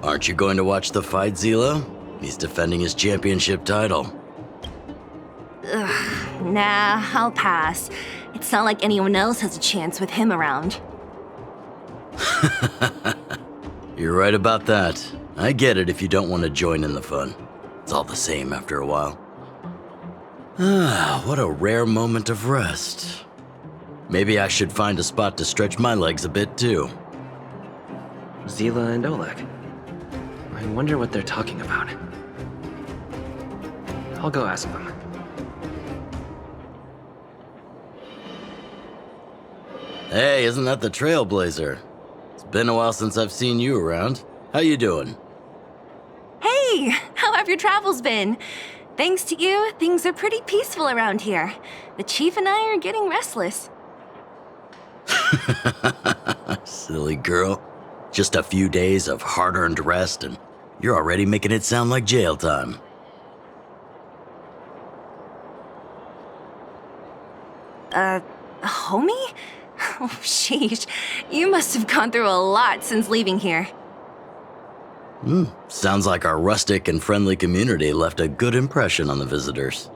Aren't you going to watch the fight, Zila? He's defending his championship title. Ugh, nah, I'll pass. It's not like anyone else has a chance with him around. You're right about that. I get it if you don't want to join in the fun. It's all the same after a while. Ah, what a rare moment of rest. Maybe I should find a spot to stretch my legs a bit too. Zila and Oleg. I wonder what they're talking about. I'll go ask them. Hey, isn't that the Trailblazer? It's been a while since I've seen you around. How you doing? Hey, how have your travels been? Thanks to you, things are pretty peaceful around here. The Chief and I are getting restless. Silly girl. Just a few days of hard-earned rest and you're already making it sound like jail time. Homie? Oh, sheesh. You must have gone through a lot since leaving here. Sounds like our rustic and friendly community left a good impression on the visitors.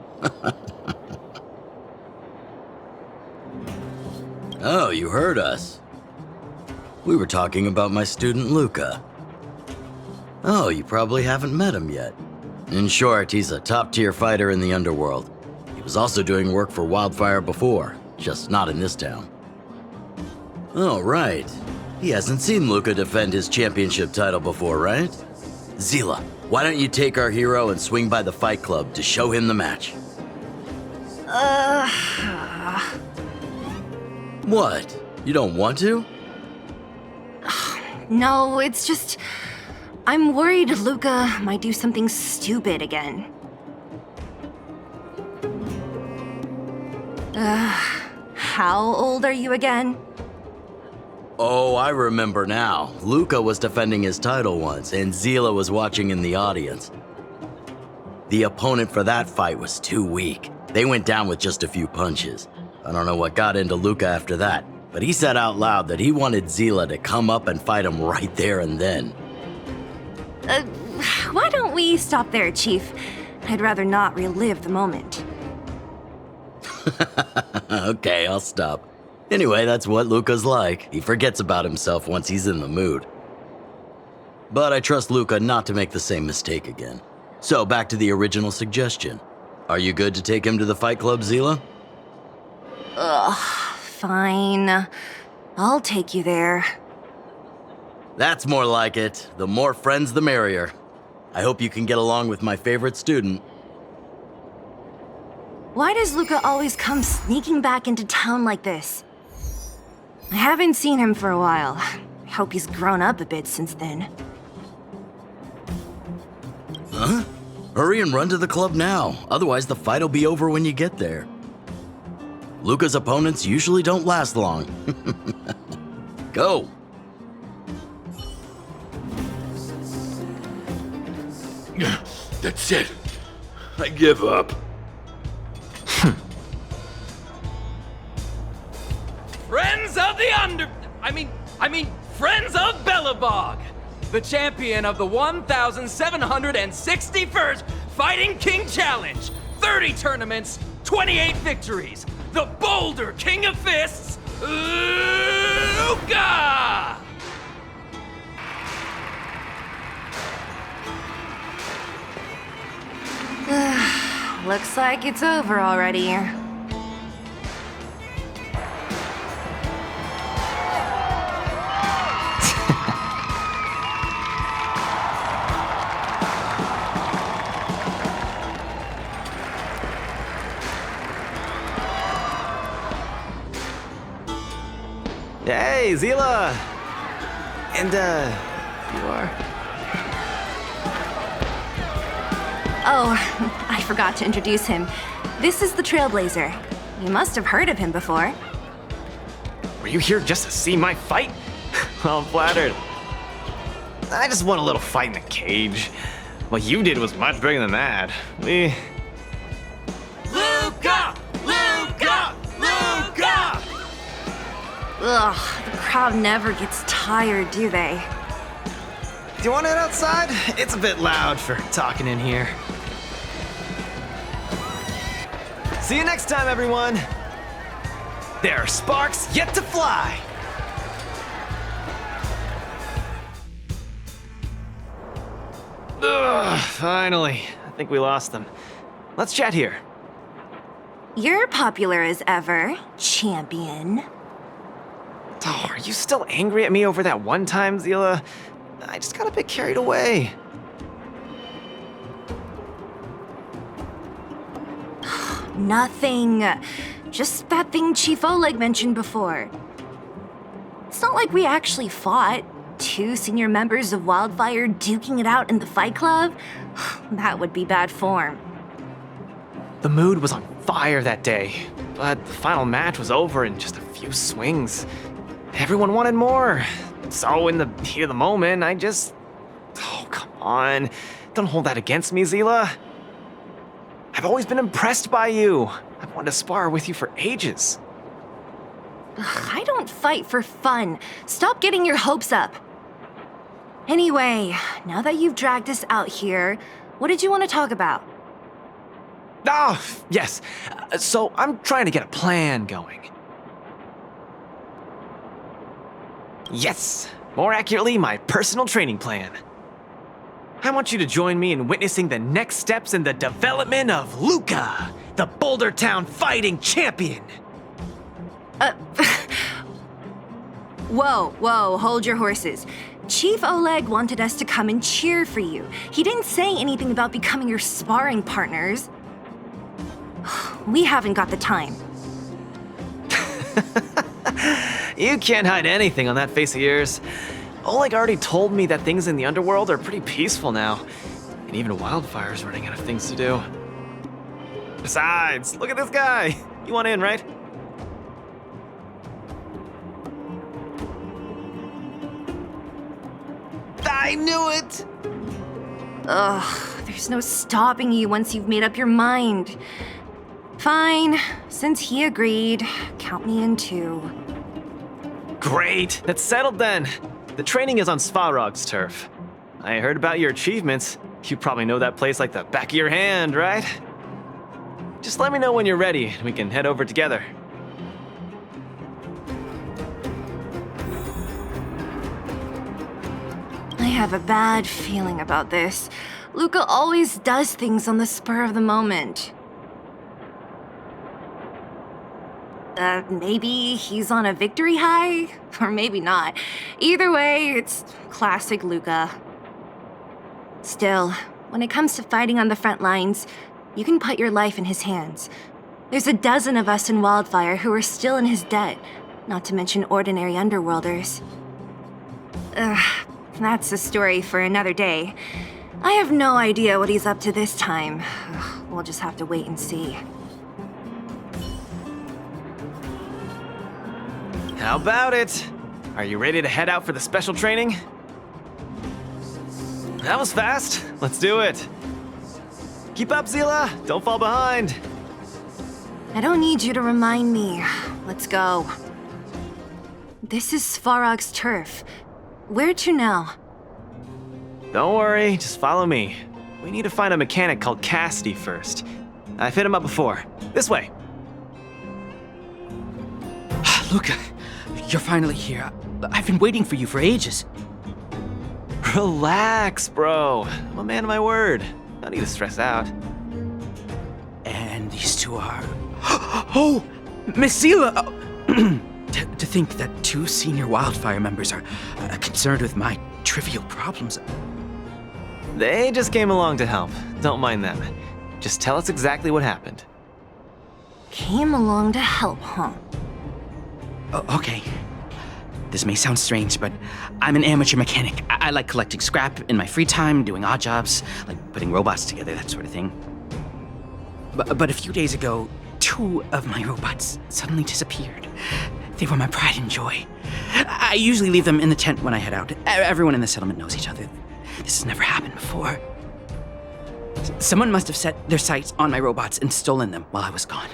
Oh, you heard us. We were talking about my student Luka. Oh, you probably haven't met him yet. In short, he's a top-tier fighter in the underworld. He was also doing work for Wildfire before, just not in this town. Oh, right. He hasn't seen Luka defend his championship title before, right? Zila, why don't you take our hero and swing by the fight club to show him the match? What? You don't want to? No, it's just... I'm worried Luka might do something stupid again. How old are you again? Oh, I remember now. Luka was defending his title once, and Zila was watching in the audience. The opponent for that fight was too weak. They went down with just a few punches. I don't know what got into Luka after that, but he said out loud that he wanted Zila to come up and fight him right there and then. Why don't we stop there, Chief? I'd rather not relive the moment. Okay, I'll stop. Anyway, that's what Luka's like. He forgets about himself once he's in the mood. But I trust Luka not to make the same mistake again. So back to the original suggestion. Are you good to take him to the fight club, Zila? Fine. I'll take you there. That's more like it. The more friends, the merrier. I hope you can get along with my favorite student. Why does Luka always come sneaking back into town like this? I haven't seen him for a while. I hope he's grown up a bit since then. Huh? Hurry and run to the club now. Otherwise, the fight'll be over when you get there. Luka's opponents usually don't last long. Go. That's it. I give up. Friends of the Friends of Bellabog, the champion of the 1,761st Fighting King Challenge, 30 tournaments, 28 victories, the Boulder King of Fists, Luka! Looks like it's over already. Hey, Zila! And, you are? Oh, I forgot to introduce him. This is the Trailblazer. You must have heard of him before. Were you here just to see my fight? Well, I'm flattered. I just want a little fight in the cage. What you did was much bigger than that. Luka! Luka! Luka! Ugh, the crowd never gets tired, do they? you want to head outside? It's a bit loud for talking in here. See you next time, everyone. There are sparks yet to fly. Ugh, finally. I think we lost them. Let's chat here. You're popular as ever, champion. Oh, are you still angry at me over that one time, Zila? I just got a bit carried away. Nothing. Just that thing Chief Oleg mentioned before. It's not like we actually fought. 2 senior members of Wildfire duking it out in the Fight Club? That would be bad form. The mood was on fire that day, but the final match was over in just a few swings. Everyone wanted more. So in the heat of the moment, I just... Oh, come on. Don't hold that against me, Zila. I've always been impressed by you. I've wanted to spar with you for ages. I don't fight for fun. Stop getting your hopes up. Anyway, now that you've dragged us out here, what did you want to talk about? Oh, yes. So I'm trying to get a plan going. Yes, more accurately, my personal training plan. I want you to join me in witnessing the next steps in the development of Luka, the Boulder Town fighting champion. Whoa, hold your horses. Chief Oleg wanted us to come and cheer for you. He didn't say anything about becoming your sparring partners. We haven't got the time. You can't hide anything on that face of yours. Oleg already told me that things in the underworld are pretty peaceful now, and even Wildfire's running out of things to do. Besides, look at this guy. You want in, right? I knew it! Ugh, there's no stopping you once you've made up your mind. Fine, since he agreed, count me in too. Great, that's settled then. The training is on Svarog's turf. I heard about your achievements. You probably know that place like the back of your hand, right? Just let me know when you're ready and we can head over together. I have a bad feeling about this. Luka always does things on the spur of the moment. Maybe he's on a victory high? Or maybe not. Either way, it's classic Luka. Still, when it comes to fighting on the front lines, you can put your life in his hands. There's a dozen of us in Wildfire who are still in his debt, not to mention ordinary underworlders. That's a story for another day. I have no idea what he's up to this time. We'll just have to wait and see. How about it? Are you ready to head out for the special training? That was fast. Let's do it. Keep up, Zila. Don't fall behind. I don't need you to remind me. Let's go. This is Svarog's turf. Where to now? Don't worry, just follow me. We need to find a mechanic called Cassidy first. I've hit him up before. This way. Luka, you're finally here. I've been waiting for you for ages. Relax, bro. I'm a man of my word. No need to stress out. And these two are... Oh! Miss Zila! To think that 2 senior Wildfire members are concerned with my trivial problems. They just came along to help. Don't mind them. Just tell us exactly what happened. Came along to help, huh? Okay. This may sound strange, but I'm an amateur mechanic. I like collecting scrap in my free time, doing odd jobs, like putting robots together, that sort of thing. But a few days ago, 2 of my robots suddenly disappeared. They were my pride and joy. I usually leave them in the tent when I head out. Everyone in the settlement knows each other. This has never happened before. Someone must have set their sights on my robots and stolen them while I was gone.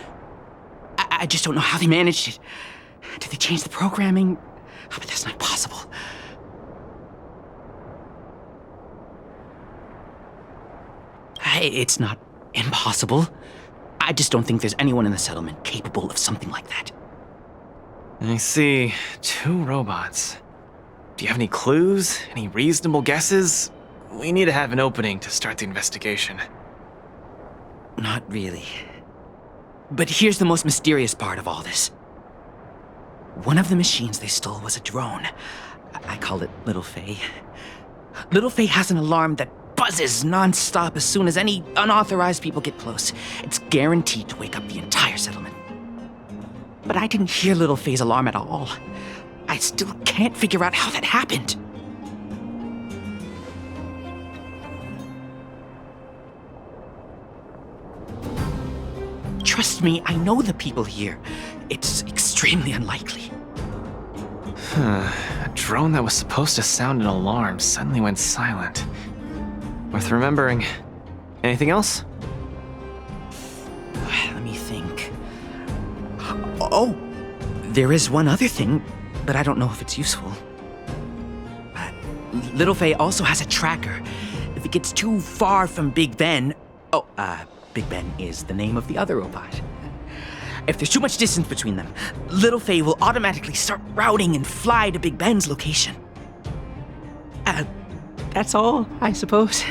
I just don't know how they managed it. Did they change the programming? Oh, but that's not possible. It's not impossible. I just don't think there's anyone in the settlement capable of something like that. I see. 2 robots. Do you have any clues? Any reasonable guesses? We need to have an opening to start the investigation. Not really. But here's the most mysterious part of all this. One of the machines they stole was a drone. I call it Little Faye. Little Faye has an alarm that buzzes non-stop as soon as any unauthorized people get close. It's guaranteed to wake up the entire settlement. But I didn't hear Little Faye's alarm at all. I still can't figure out how that happened. Trust me, I know the people here. It's extremely unlikely. A drone that was supposed to sound an alarm suddenly went silent. Worth remembering. Anything else? Let me think. Oh, there is one other thing, but I don't know if it's useful. Little Faye also has a tracker. If it gets too far from Big Ben... Big Ben is the name of the other robot. If there's too much distance between them, Little Faye will automatically start routing and fly to Big Ben's location. That's all, I suppose.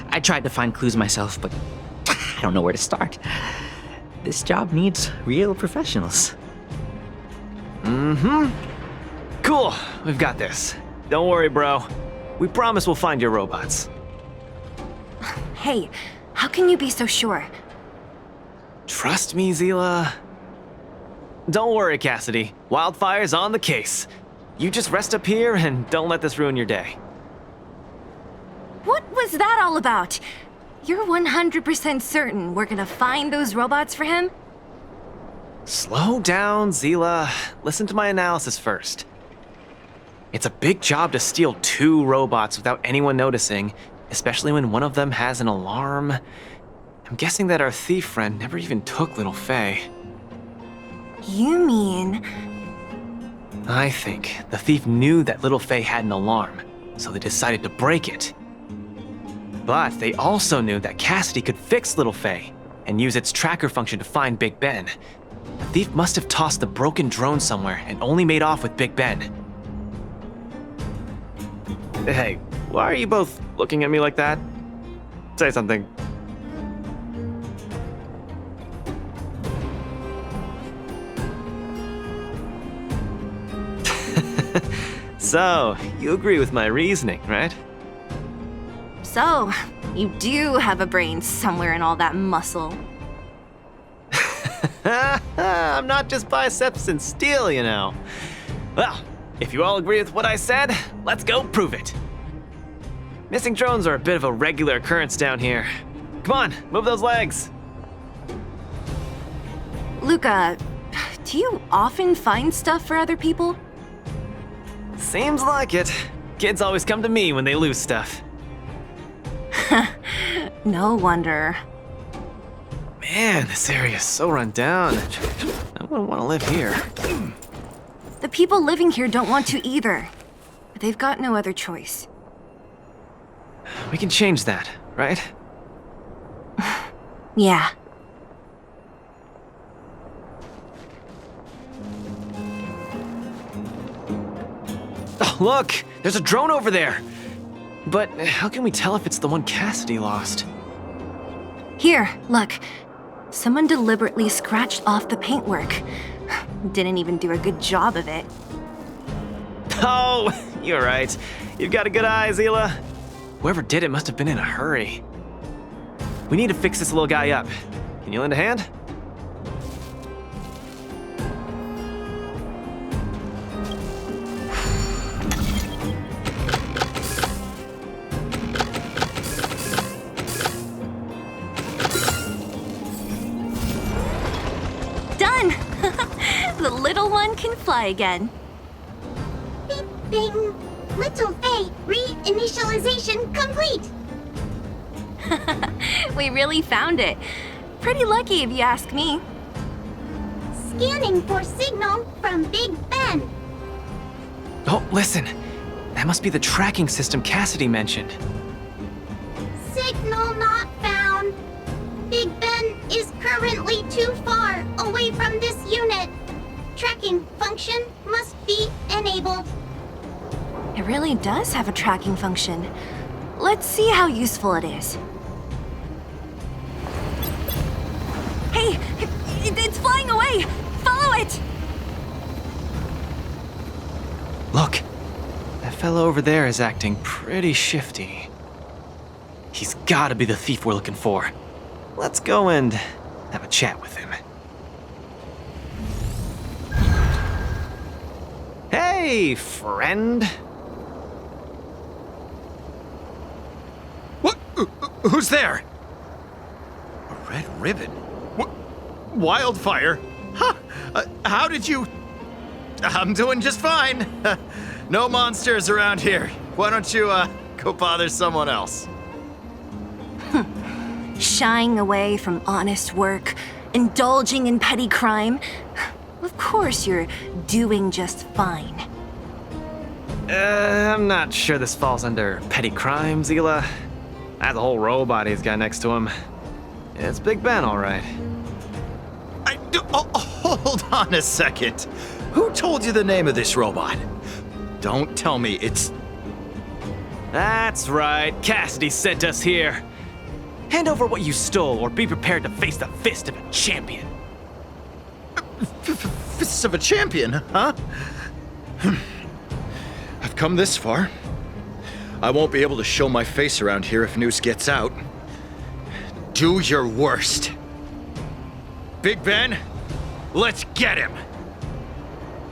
I tried to find clues myself, but I don't know where to start. This job needs real professionals. Cool, we've got this. Don't worry, bro. We promise we'll find your robots. Hey, how can you be so sure? Trust me, Zila. Don't worry, Cassidy. Wildfire's on the case. You just rest up here and don't let this ruin your day. What was that all about? You're 100% certain we're gonna find those robots for him? Slow down, Zila. Listen to my analysis first. It's a big job to steal 2 robots without anyone noticing, especially when one of them has an alarm. I'm guessing that our thief friend never even took Little Faye. You mean... I think the thief knew that Little Faye had an alarm, so they decided to break it. But they also knew that Cassidy could fix Little Faye and use its tracker function to find Big Ben. The thief must have tossed the broken drone somewhere and only made off with Big Ben. Hey, why are you both looking at me like that? Say something. So, you agree with my reasoning, right? So, you do have a brain somewhere in all that muscle. I'm not just biceps and steel, you know. Well, if you all agree with what I said, let's go prove it. Missing drones are a bit of a regular occurrence down here. Come on, move those legs. Luka, do you often find stuff for other people? Seems like it. Kids always come to me when they lose stuff. No wonder. Man, this area is so run down. I wouldn't want to live here. The people living here don't want to either. But they've got no other choice. We can change that, right? Yeah. Oh, look! There's a drone over there! But how can we tell if it's the one Cassidy lost? Here, look. Someone deliberately scratched off the paintwork. Didn't even do a good job of it. Oh, you're right. You've got a good eye, Zila. Whoever did it must have been in a hurry. We need to fix this little guy up. Can you lend a hand? Done! The little one can fly again. Bing, bing. Little Faye, reinitialization complete. We really found it. Pretty lucky if you ask me. Scanning for signal from Big Ben. Oh, listen. That must be the tracking system Cassidy mentioned. Signal not found. Big Ben is currently too far away from this unit. Tracking function must be enabled. It really does have a tracking function. Let's see how useful it is. Hey, it's flying away! Follow it! Look, that fellow over there is acting pretty shifty. He's gotta be the thief we're looking for. Let's go and have a chat with him. Hey, friend. What? Who's there? A red ribbon? What? Wildfire? Huh? How did you... I'm doing just fine. No monsters around here. Why don't you, go bother someone else? Shying away from honest work, indulging in petty crime. Of course you're doing just fine. I'm not sure this falls under petty crimes, Hila. That's a whole robot he's got next to him. It's Big Ben, all right. Hold on a second. Who told you the name of this robot? Don't tell me it's... That's right, Cassidy sent us here. Hand over what you stole, or be prepared to face the fist of a champion. Fists of a champion, huh? I've come this far. I won't be able to show my face around here if news gets out. Do your worst. Big Ben, let's get him!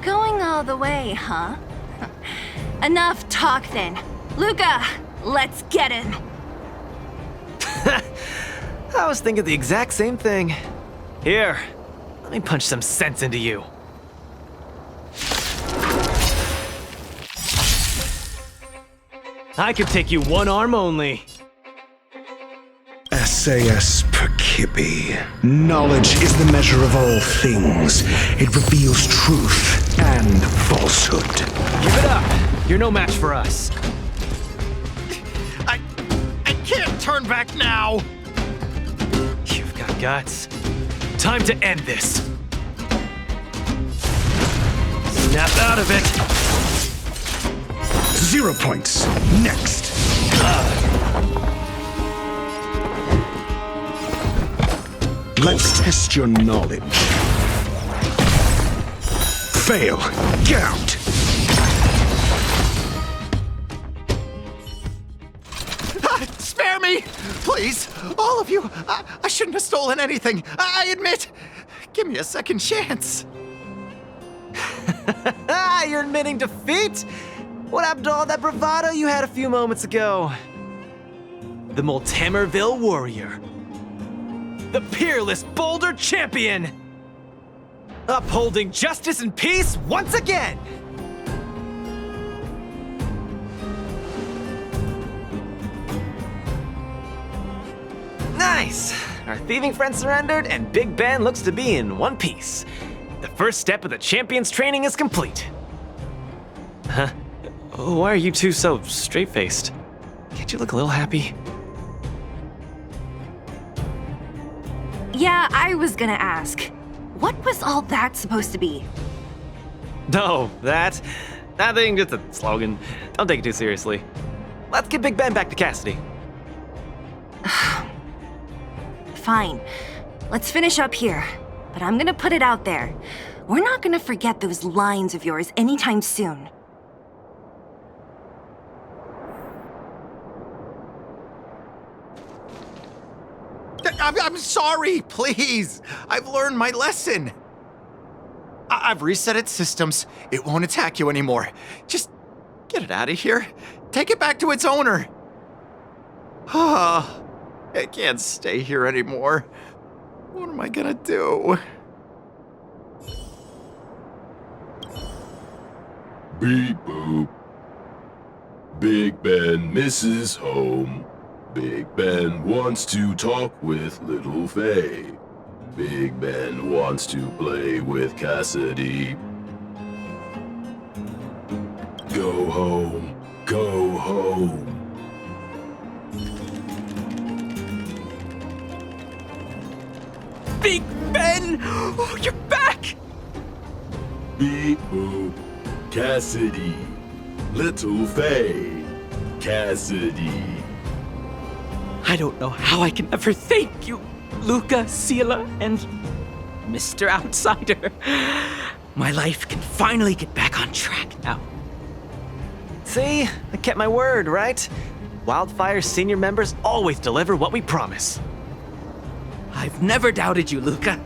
Going all the way, huh? Enough talk then. Luka, let's get him! I was thinking the exact same thing. Here, let me punch some sense into you. I could take you one arm only. SAS Perkibi. Knowledge is the measure of all things. It reveals truth and falsehood. Give it up. You're no match for us. I can't turn back now! You've got guts. Time to end this. Snap out of it. 0 points. Next. Let's test your knowledge. Fail. Get out. Spare me! Please! All of you! I shouldn't have stolen anything! I admit! Give me a second chance! You're admitting defeat? What happened to all that bravado you had a few moments ago? The Multamerville Warrior. The peerless Boulder Champion! Upholding justice and peace once again! Nice! Our thieving friend surrendered, and Big Ben looks to be in one piece. The first step of the champion's training is complete. Huh? Why are you two so straight-faced? Can't you look a little happy? Yeah, I was gonna ask. What was all that supposed to be? No, nothing, just a slogan. Don't take it too seriously. Let's get Big Ben back to Cassidy. Fine. Let's finish up here. But I'm gonna put it out there. We're not gonna forget those lines of yours anytime soon. I'm sorry, please! I've learned my lesson! I've reset its systems. It won't attack you anymore. Just get it out of here. Take it back to its owner. Ah, I can't stay here anymore. What am I gonna do? Beep boop. Big Ben misses home. Big Ben wants to talk with Little Faye. Big Ben wants to play with Cassidy. Go home. Go home. Big Ben! Oh, you're back! Beep boop. Cassidy. Little Faye. Cassidy. I don't know how I can ever thank you, Luka, Sela, and Mr. Outsider. My life can finally get back on track now. See? I kept my word, right? Wildfire's senior members always deliver what we promise. I've never doubted you, Luka.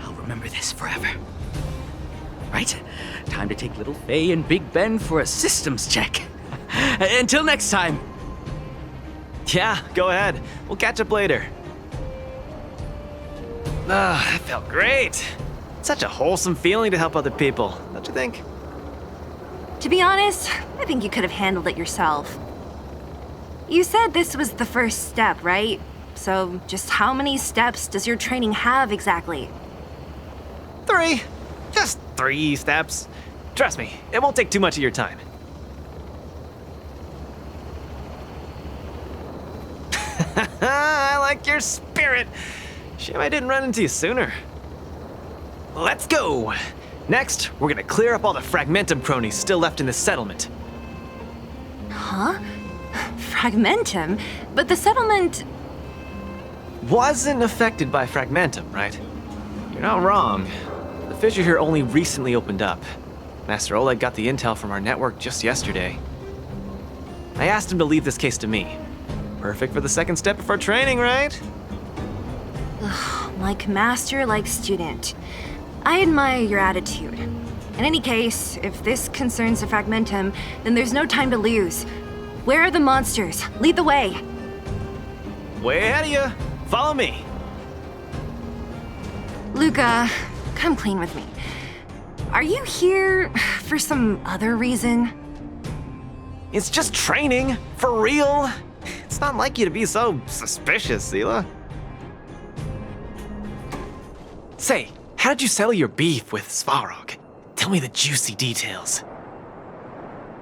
I'll remember this forever. Right, time to take little Faye and Big Ben for a systems check. Until next time. Yeah, go ahead. We'll catch up later. That felt great. Such a wholesome feeling to help other people, don't you think? To be honest, I think you could have handled it yourself. You said this was the first step, right? So just how many steps does your training have exactly? 3. Just 3 steps. Trust me, it won't take too much of your time. I like your spirit. Shame I didn't run into you sooner. Let's go. Next, we're gonna clear up all the Fragmentum cronies still left in the settlement. Huh? Fragmentum? But the settlement... Wasn't affected by Fragmentum, right? You're not wrong. The fissure here only recently opened up. Master Oleg got the intel from our network just yesterday. I asked him to leave this case to me. Perfect for the second step of our training, right? Like master, like student. I admire your attitude. In any case, if this concerns the Fragmentum, then there's no time to lose. Where are the monsters? Lead the way. Way ahead of you. Follow me. Luka, come clean with me. Are you here for some other reason? It's just training, for real. It's not like you to be so suspicious, Sela. Say, how did you settle your beef with Svarog? Tell me the juicy details.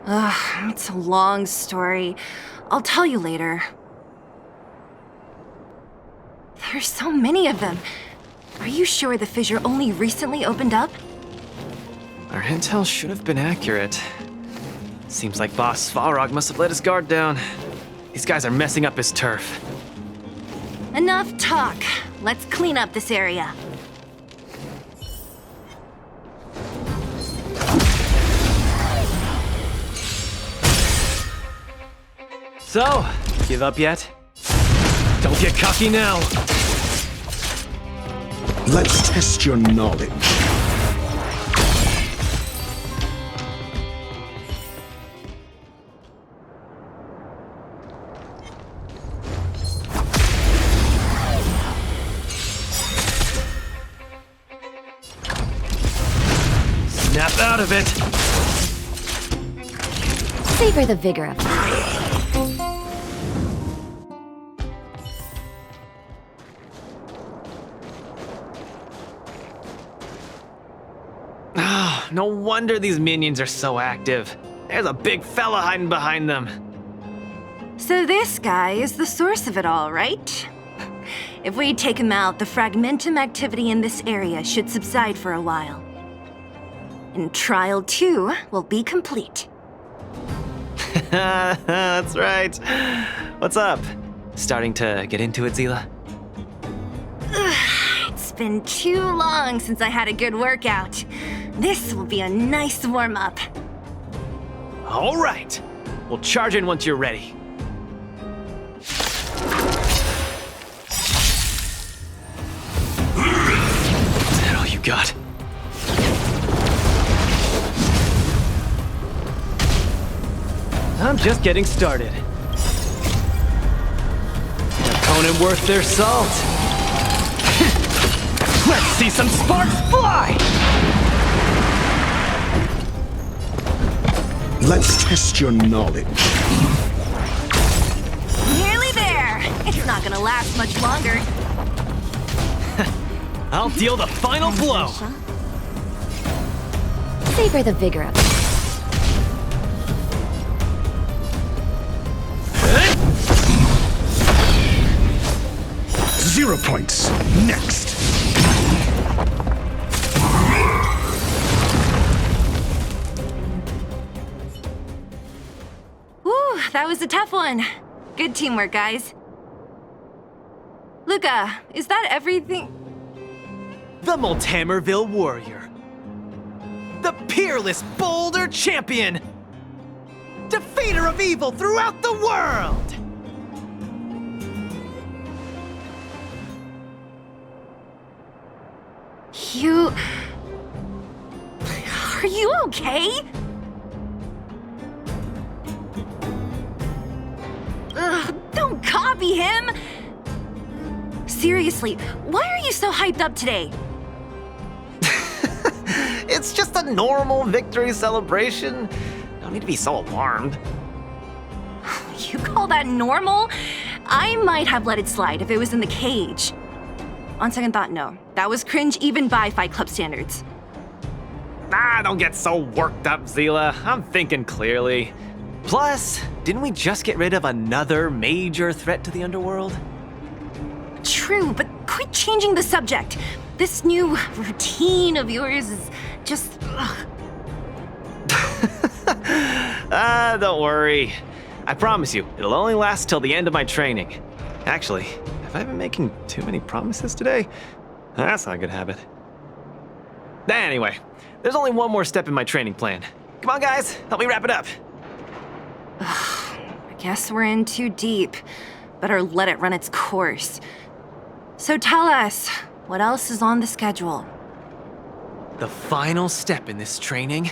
It's a long story. I'll tell you later. There's so many of them. Are you sure the fissure only recently opened up? Our intel should have been accurate. Seems like Boss Svarog must have let his guard down. These guys are messing up his turf. Enough talk. Let's clean up this area. So, give up yet? Don't get cocky now. Let's test your knowledge. Snap out of it. Savor the vigor of it. No wonder these minions are so active. There's a big fella hiding behind them. So this guy is the source of it all, right? If we take him out, the Fragmentum activity in this area should subside for a while. And Trial 2 will be complete. That's right. What's up? Starting to get into it, Zila? It's been too long since I had a good workout. This will be a nice warm-up. All right. We'll charge in once you're ready. Is that all you got? I'm just getting started. An opponent worth their salt. Let's see some sparks fly! Let's test your knowledge. Nearly there. It's not gonna last much longer. I'll deal the final blow. Savor the vigor of it. 0 points. Next. Whew, that was a tough one. Good teamwork, guys. Luka, is that everything? The Multamerville Warrior. The peerless Boulder Champion. Defeater of evil throughout the world. Are you okay? Ugh, don't copy him! Seriously, why are you so hyped up today? It's just a normal victory celebration. No need to be so alarmed. You call that normal? I might have let it slide if it was in the cage. On second thought, no. That was cringe even by Fight Club standards. Don't get so worked up, Zila. I'm thinking clearly. Plus, didn't we just get rid of another major threat to the underworld? True, but quit changing the subject. This new routine of yours is just... Don't worry. I promise you, it'll only last till the end of my training. Actually, have I been making too many promises today? That's not a good habit. Anyway, there's only one more step in my training plan. Come on, guys, help me wrap it up. I guess we're in too deep. Better let it run its course. So tell us, what else is on the schedule? The final step in this training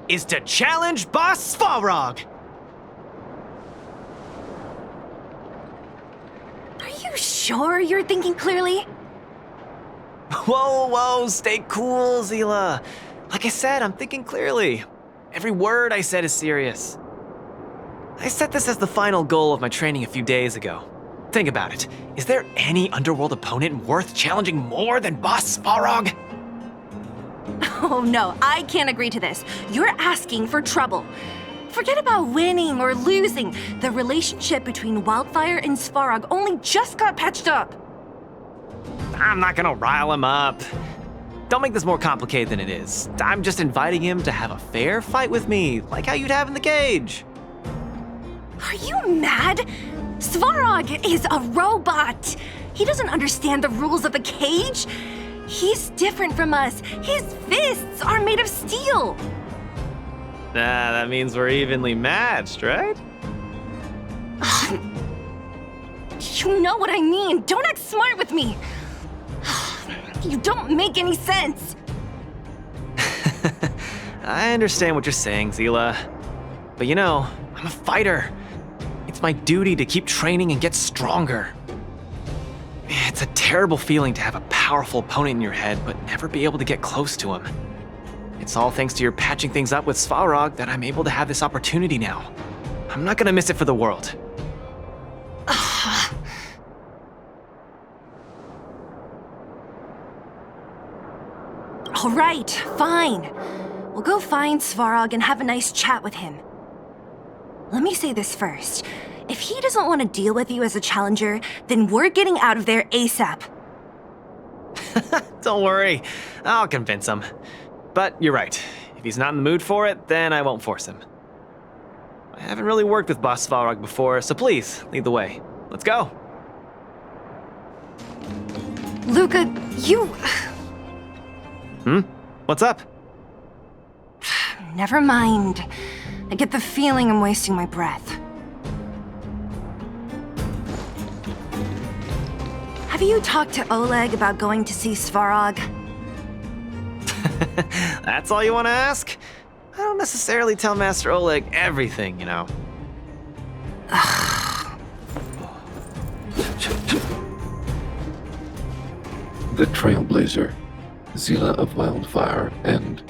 is to challenge Boss Svarog! Are you sure you're thinking clearly? Whoa, stay cool, Zila. Like I said, I'm thinking clearly. Every word I said is serious. I set this as the final goal of my training a few days ago. Think about it. Is there any underworld opponent worth challenging more than Boss Svarog? Oh no, I can't agree to this. You're asking for trouble. Forget about winning or losing. The relationship between Wildfire and Svarog only just got patched up. I'm not gonna rile him up. Don't make this more complicated than it is. I'm just inviting him to have a fair fight with me, like how you'd have in the cage. Are you mad? Svarog is a robot. He doesn't understand the rules of the cage. He's different from us. His fists are made of steel. That means we're evenly matched, right? You know what I mean. Don't act smart with me. You don't make any sense. I understand what you're saying, Zila. But you know, I'm a fighter. It's my duty to keep training and get stronger. It's a terrible feeling to have a powerful opponent in your head, but never be able to get close to him. It's all thanks to your patching things up with Svarog that I'm able to have this opportunity now. I'm not gonna miss it for the world. All right, fine. We'll go find Svarog and have a nice chat with him. Let me say this first. If he doesn't want to deal with you as a challenger, then we're getting out of there ASAP. Don't worry, I'll convince him. But you're right. If he's not in the mood for it, then I won't force him. I haven't really worked with Boss Svarog before, so please, lead the way. Let's go. Luka, you... What's up? Never mind. I get the feeling I'm wasting my breath. Have you talked to Oleg about going to see Svarog? That's all you want to ask? I don't necessarily tell Master Oleg everything, you know. The Trailblazer, Zila of Wildfire, and...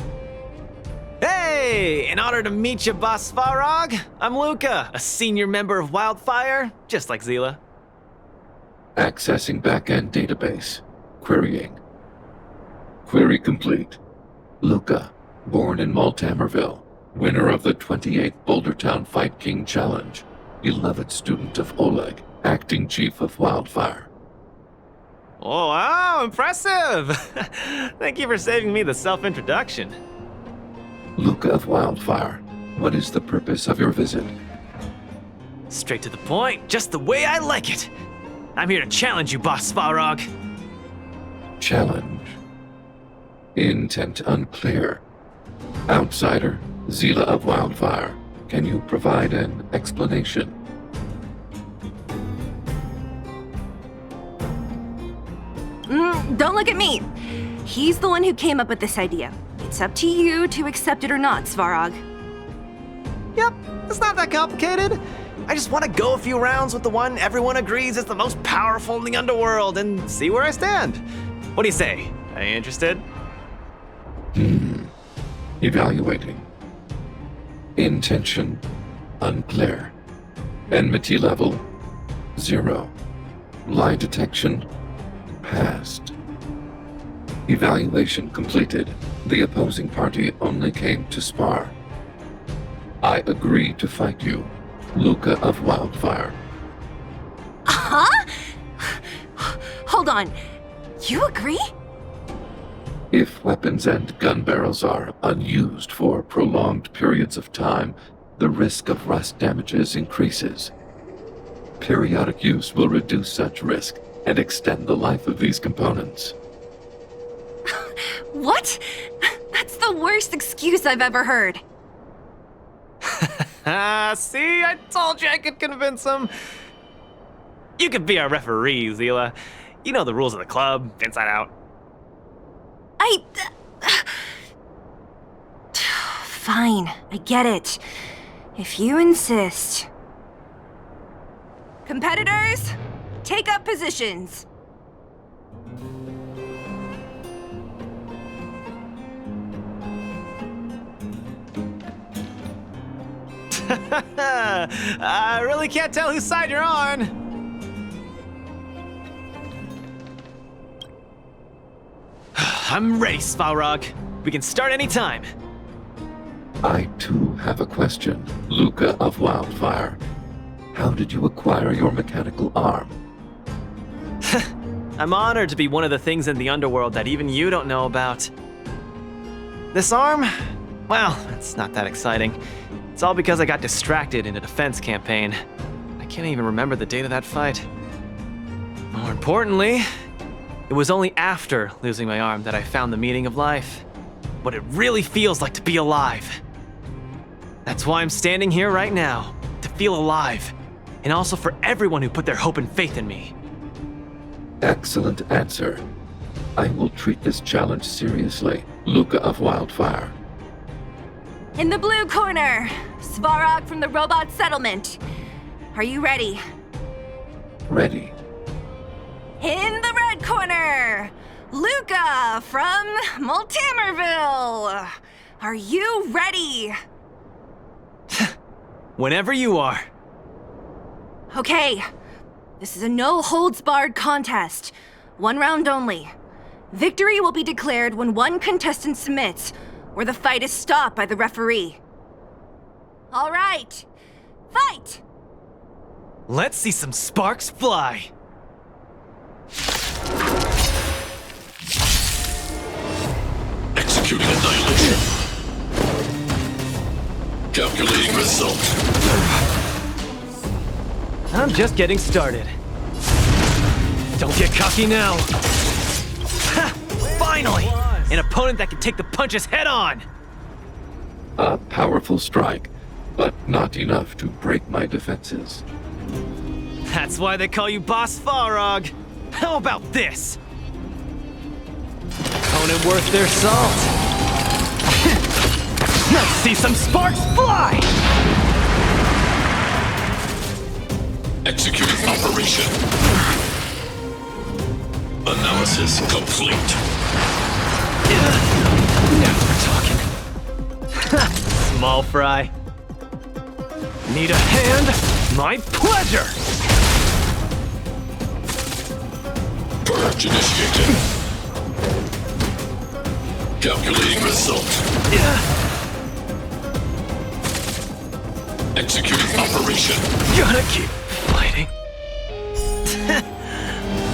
Hey! In honor to meet you, Boss Svarog, I'm Luka, a senior member of Wildfire, just like Zila. Accessing backend database. Querying. Query complete. Luka, born in Multamerville, winner of the 28th Bouldertown Fight King Challenge, beloved student of Oleg, acting chief of Wildfire. Oh, wow, impressive! Thank you for saving me the self-introduction. Luka of Wildfire, what is the purpose of your visit? Straight to the point, just the way I like it. I'm here to challenge you, Boss Svarog. Challenge. Intent unclear. Outsider, Zila of Wildfire, can you provide an explanation? Don't look at me. He's the one who came up with this idea. It's up to you to accept it or not, Svarog. Yep, it's not that complicated. I just want to go a few rounds with the one everyone agrees is the most powerful in the underworld and see where I stand. What do you say? Are you interested? Evaluating. Intention unclear. Enmity level 0. Lie detection passed. Evaluation completed. The opposing party only came to spar. I agree to fight you, Luka of Wildfire. Huh? Hold on. You agree? If weapons and gun barrels are unused for prolonged periods of time, the risk of rust damages increases. Periodic use will reduce such risk and extend the life of these components. What? That's the worst excuse I've ever heard. See, I told you I could convince him. You could be our referee, Zila. You know the rules of the club, inside out. Fine, I get it. If you insist. Competitors, take up positions. I really can't tell whose side you're on. I'm ready, Svarog. We can start anytime. I too have a question, Luka of Wildfire. How did you acquire your mechanical arm? I'm honored to be one of the things in the underworld that even you don't know about. This arm? Well, it's not that exciting. It's all because I got distracted in a defense campaign. I can't even remember the date of that fight. More importantly, it was only after losing my arm that I found the meaning of life. What it really feels like to be alive. That's why I'm standing here right now, to feel alive. And also for everyone who put their hope and faith in me. Excellent answer. I will treat this challenge seriously, Luka of Wildfire. In the blue corner, Svarog from the robot settlement. Are you ready? Ready. In the red corner, Luka from Multimerville. Are you ready? Whenever you are. Okay, this is a no-holds-barred contest. 1 round only. Victory will be declared when one contestant submits, or the fight is stopped by the referee. All right, fight! Let's see some sparks fly. Executing annihilation. Calculating result. I'm just getting started. Don't get cocky now. Ha! Finally! An opponent that can take the punches head on! A powerful strike, but not enough to break my defenses. That's why they call you Boss Svarog. How about this? Opponent worth their salt. Let's see some sparks fly! Executing operation. Analysis complete. Now we're talking. Small fry. Need a hand? My pleasure! Purge initiated. Calculating result. Executing operation. Gotta keep fighting.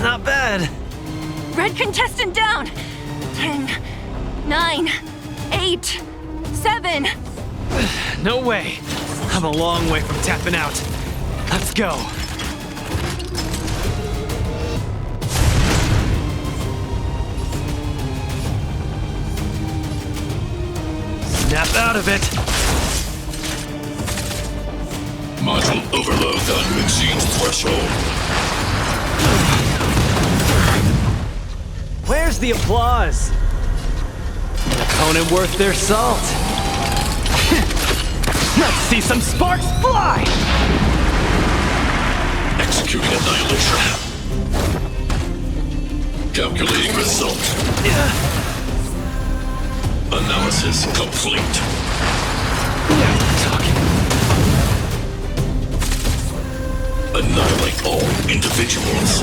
Not bad. Red contestant down! 10, 9, 8, 7. No way. I'm a long way from tapping out. Let's go. Snap out of it. Module overload on machine's threshold. Where's the applause? An opponent worth their salt. Let's see some sparks fly! Executing annihilation. Calculating result. Analysis complete. Annihilate all individuals.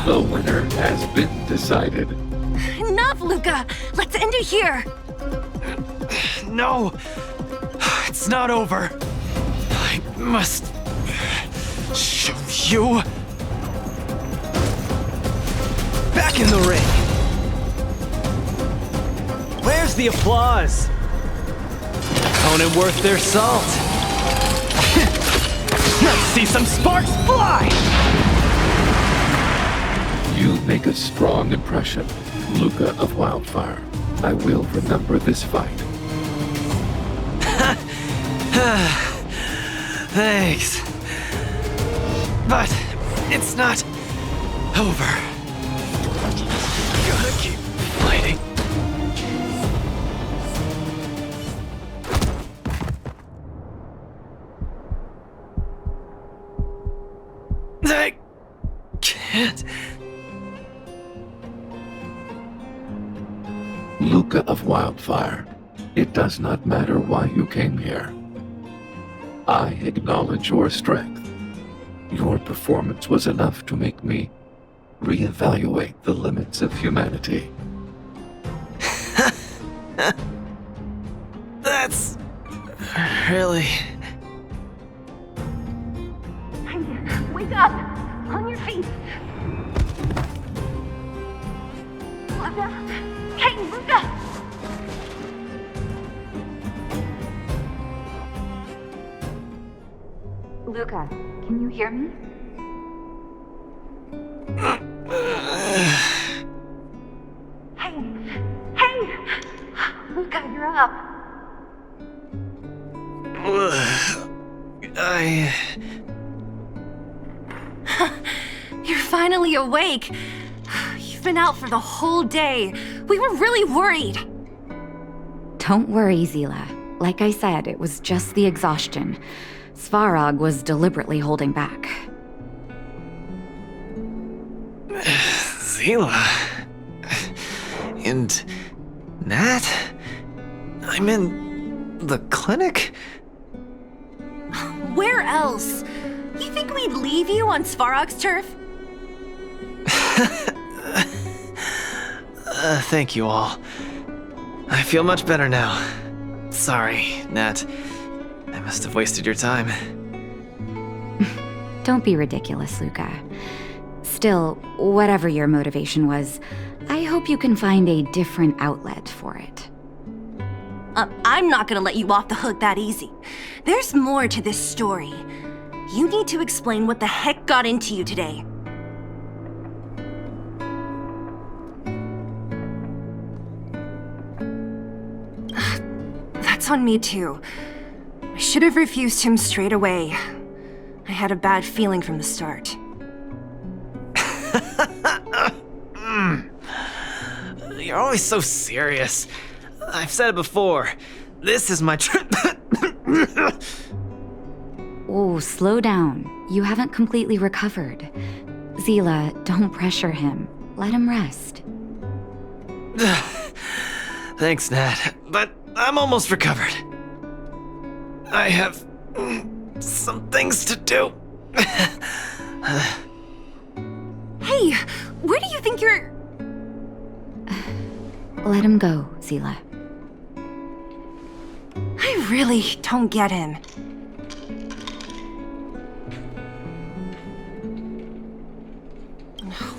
The winner has been decided. Enough, Luka! Let's end it here! No! It's not over. I must show you. Back in the ring. Where's the applause? An opponent worth their salt. Let's see some sparks fly! You make a strong impression, Luka of Wildfire. I will remember this fight. Thanks. But it's not over. Gotta keep fighting. I can't. Luka of Wildfire, it does not matter why you came here. I acknowledge your strength. Your performance was enough to make me reevaluate the limits of humanity. That's really... Wake up! On your feet! Luka! Hey, Luka! Luka, can you hear me? Hey! Hey! Luka, you're up! You're finally awake! You've been out for the whole day. We were really worried. Don't worry, Zila. Like I said, it was just the exhaustion. Svarog was deliberately holding back. Zila... And... Nat? I'm in... the clinic? Where else? You think we'd leave you on Svarog's turf? Thank you all. I feel much better now. Sorry, Nat. I must have wasted your time. Don't be ridiculous, Luka. Still, whatever your motivation was, I hope you can find a different outlet for it. I'm not gonna let you off the hook that easy. There's more to this story. You need to explain what the heck got into you today. That's on me too. I should have refused him straight away. I had a bad feeling from the start. You're always so serious. I've said it before. This is my trip. Oh, slow down. You haven't completely recovered. Zila, don't pressure him. Let him rest. Thanks, Nat, but I'm almost recovered. I have some things to do. Hey, where do you think you're... Let him go, Zila. I really don't get him.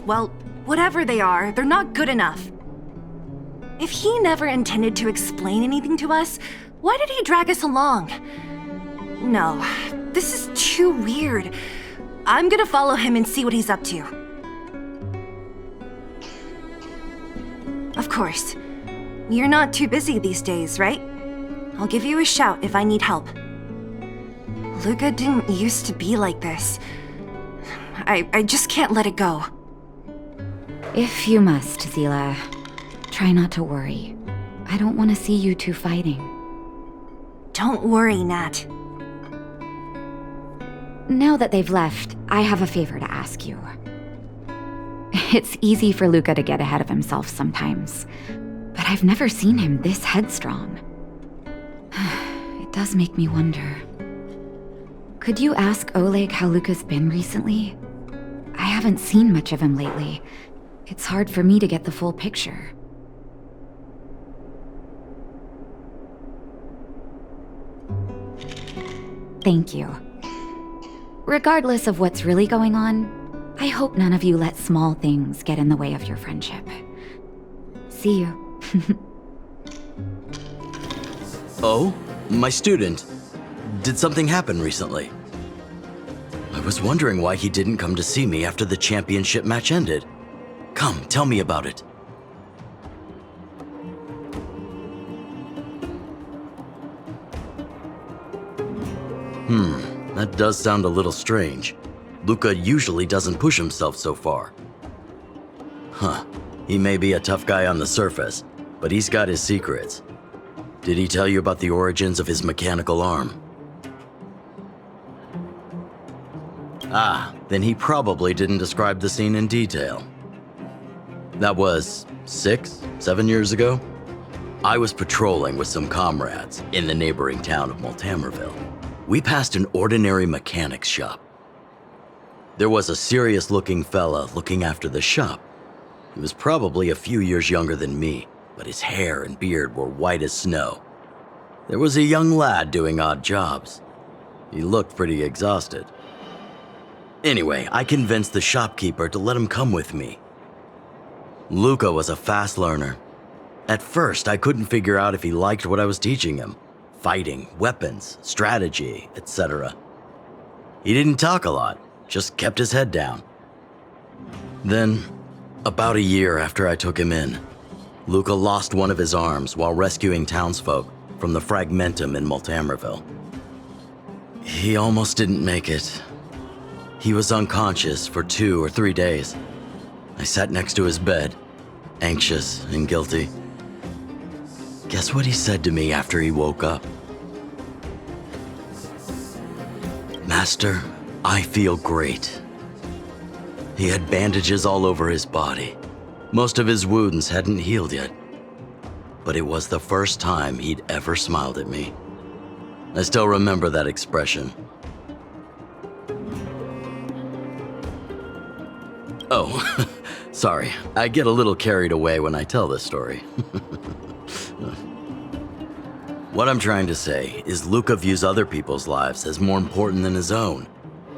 Well, Whatever they are, they're not good enough. If he never intended to explain anything to us, why did he drag us along? No, this is too weird. I'm gonna follow him and see what he's up to. Of course. You're not too busy these days, right? I'll give you a shout if I need help. Luka didn't used to be like this. I just can't let it go. If you must, Zila, try not to worry. I don't want to see you two fighting. Don't worry, Nat. Now that they've left, I have a favor to ask you. It's easy for Luka to get ahead of himself sometimes, but I've never seen him this headstrong. It does make me wonder. Could you ask Oleg how Luka's been recently? I haven't seen much of him lately. It's hard for me to get the full picture. Thank you. Regardless of what's really going on, I hope none of you let small things get in the way of your friendship. See you. Oh? My student. Did something happen recently? I was wondering why he didn't come to see me after the championship match ended. Come, tell me about it. That does sound a little strange. Luka usually doesn't push himself so far. Huh. He may be a tough guy on the surface, but he's got his secrets. Did he tell you about the origins of his mechanical arm? Ah, then he probably didn't describe the scene in detail. That was 6, 7 years ago. I was patrolling with some comrades in the neighboring town of Multamerville. We passed an ordinary mechanic's shop. There was a serious-looking fella looking after the shop. He was probably a few years younger than me, but his hair and beard were white as snow. There was a young lad doing odd jobs. He looked pretty exhausted. Anyway, I convinced the shopkeeper to let him come with me. Luka was a fast learner. At first, I couldn't figure out if he liked what I was teaching him. Fighting, weapons, strategy, etc. He didn't talk a lot, just kept his head down. Then, about a year after I took him in, Luka lost one of his arms while rescuing townsfolk from the Fragmentum in Multamerville. He almost didn't make it. He was unconscious for 2 or 3 days. I sat next to his bed, anxious and guilty. Guess what he said to me after he woke up? Master, I feel great. He had bandages all over his body. Most of his wounds hadn't healed yet. But it was the first time he'd ever smiled at me. I still remember that expression. Oh, sorry. I get a little carried away when I tell this story. What I'm trying to say is Luka views other people's lives as more important than his own.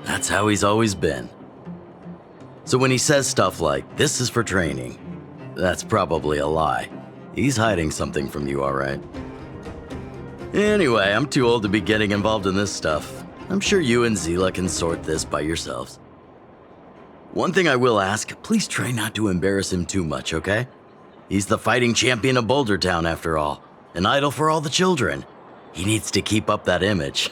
That's how he's always been. So when he says stuff like, "This is for training," that's probably a lie. He's hiding something from you, all right? Anyway, I'm too old to be getting involved in this stuff. I'm sure you and Zila can sort this by yourselves. One thing I will ask, please try not to embarrass him too much, okay? He's the fighting champion of Boulder Town, after all. An idol for all the children. He needs to keep up that image.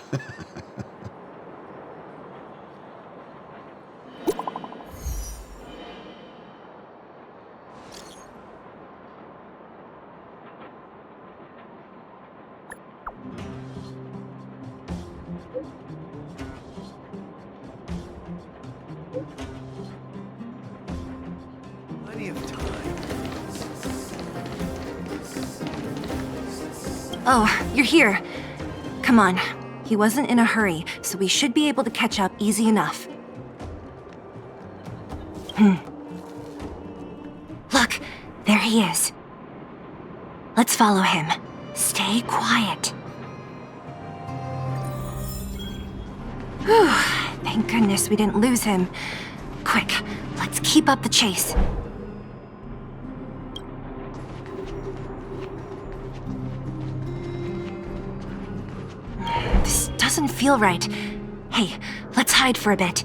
Plenty of time. Oh, you're here. Come on. He wasn't in a hurry, so we should be able to catch up easy enough. Look, there he is. Let's follow him. Stay quiet. Whew, thank goodness we didn't lose him. Quick, let's keep up the chase. doesn't feel right. Hey, let's hide for a bit.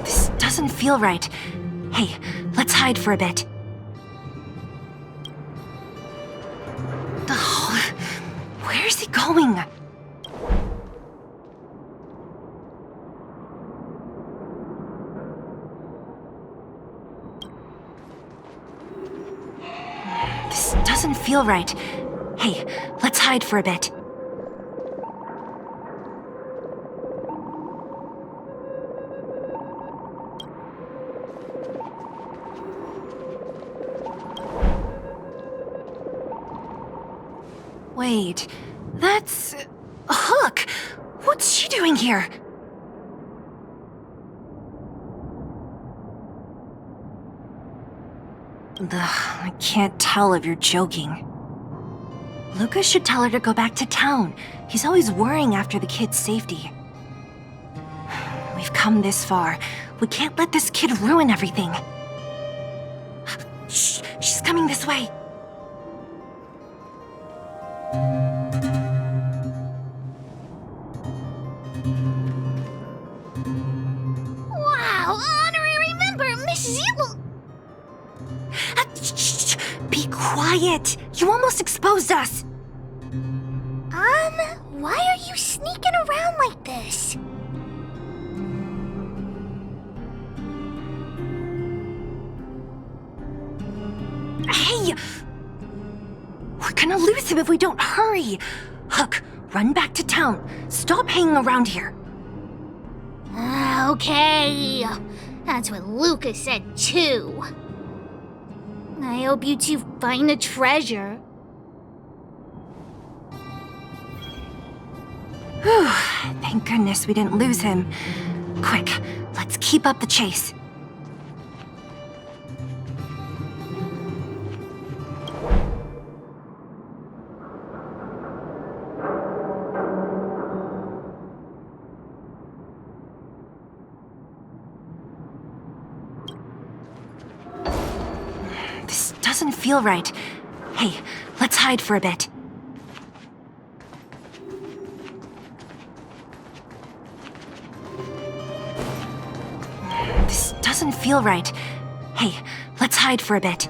This doesn't feel right. Hey, let's hide for a bit. Where is he going? This doesn't feel right. Hey, let's hide for a bit. Wait, that's... Hook! What's she doing here? I can't tell if you're joking. Luka should tell her to go back to town. He's always worrying after the kid's safety. We've come this far. We can't let this kid ruin everything. Shh, she's coming this way. Wow, honorary member, Miss Zulu. Shh, be quiet. You almost exposed us. Why are you sneaking around like this? Hey! We're gonna lose him if we don't hurry. Hook, run back to town. Stop hanging around here. Okay. That's what Luka said too. I hope you two find the treasure. Whew, thank goodness we didn't lose him. Quick, let's keep up the chase. This doesn't feel right. Hey, let's hide for a bit. This doesn't feel right. Hey, let's hide for a bit.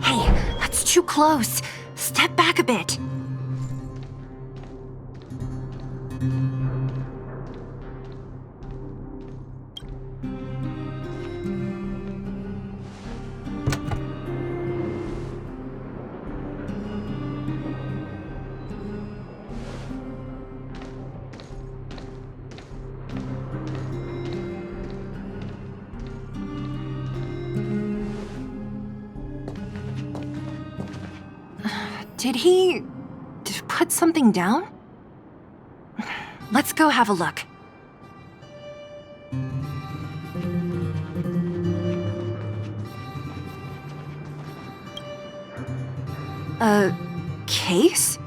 Hey, that's too close. Step back a bit. Did he put something down? Let's go have a look. A case?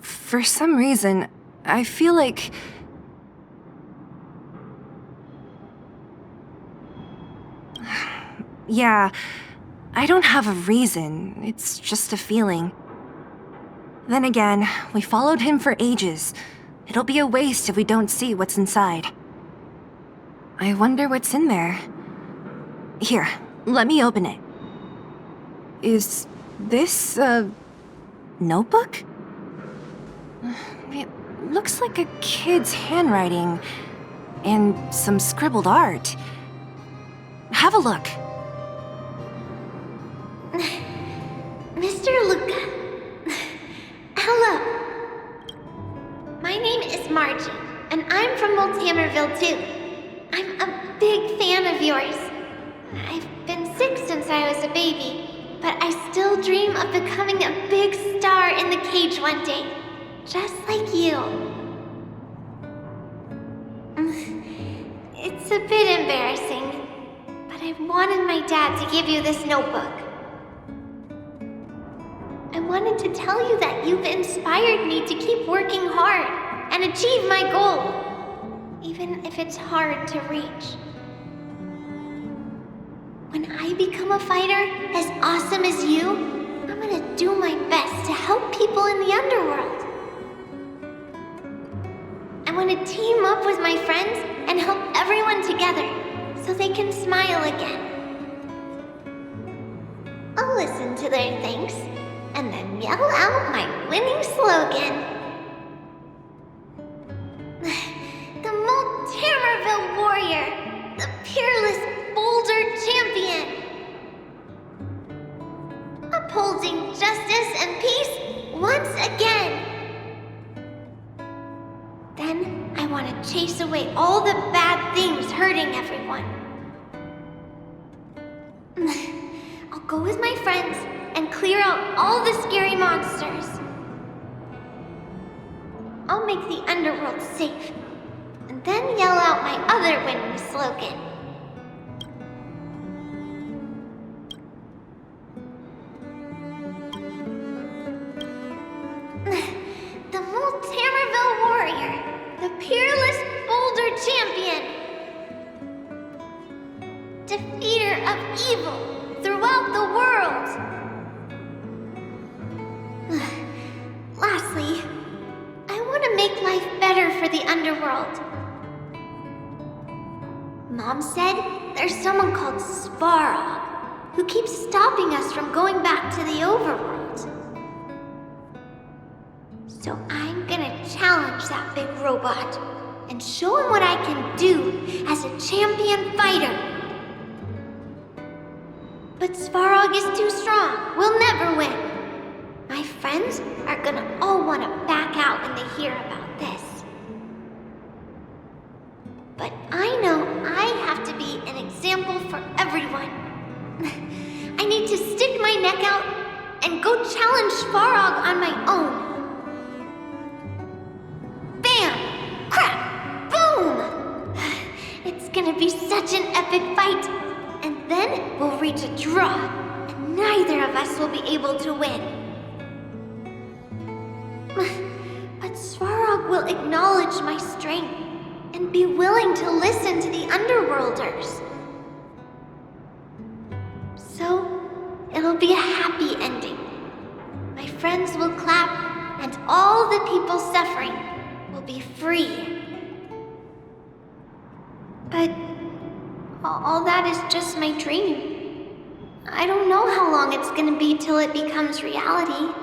For some reason, I feel like... Yeah, I don't have a reason. It's just a feeling. Then again, we followed him for ages. It'll be a waste if we don't see what's inside. I wonder what's in there. Here, let me open it. Is this a notebook? It looks like a kid's handwriting and some scribbled art. Have a look. Mr. Luka. Hello. My name is Margie, and I'm from Multimerville too. I'm a big fan of yours. I've been sick since I was a baby, but I still dream of becoming a big star in the cage one day, just like you. It's a bit embarrassing, but I wanted my dad to give you this notebook. I wanted to tell you that you've inspired me to keep working hard and achieve my goal, even if it's hard to reach. When I become a fighter as awesome as you, I'm gonna do my best to help people in the underworld. I want to team up with my friends and help everyone together so they can smile again. I'll listen to their thanks and then yell out my winning slogan. The Multamerville Warrior, the peerless Boulder Champion. Upholding justice and peace once again. Then I want to chase away all the bad things hurting everyone. I'll go with my friends and clear out all the scary monsters. I'll make the underworld safe, and then yell out my other winning slogan. The Multamerville Warrior, the peerless Boulder Champion, defeater of evil throughout the world. Lastly, I want to make life better for the underworld. Mom said there's someone called Svarog who keeps stopping us from going back to the overworld. So I'm gonna challenge that big robot and show him what I can do as a champion fighter. But Svarog is too strong. We'll never win. My friends are gonna all want to back out when they hear about this. But I know I have to be an example for everyone. I need to stick my neck out and go challenge Svarog on my own. Bam! Crap! Boom! It's gonna be such an epic fight. And then we'll reach a draw, and neither of us will be able to win. But Svarog will acknowledge my strength and be willing to listen to the Underworlders. So, it'll be a happy ending. My friends will clap, and all the people suffering will be free. But all that is just my dream. I don't know how long it's gonna be till it becomes reality.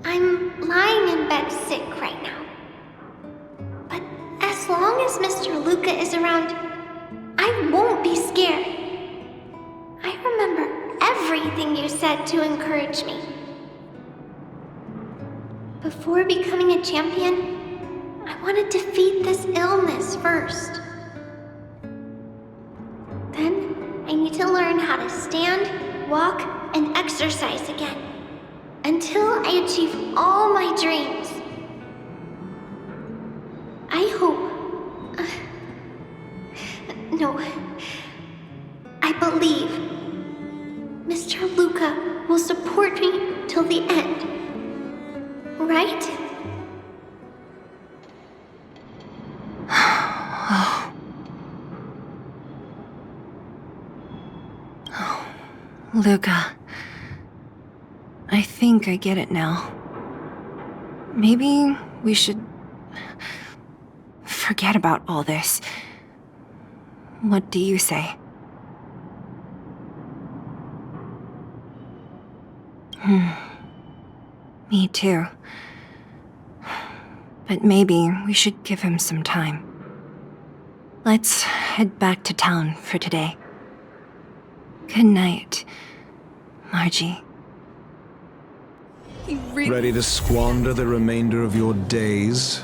I'm lying in bed sick right now. But as long as Mr. Luka is around, I won't be scared. I remember everything you said to encourage me. Before becoming a champion, I want to defeat this illness first. Then I need to learn how to stand, walk, and exercise again. Until I achieve all my dreams. I hope... no. I believe Mr. Luka will support me till the end. Right? Luka. I think I get it now. Maybe we should forget about all this. What do you say? Me too. But maybe we should give him some time. Let's head back to town for today. Good night, Margie. Ready to squander the remainder of your days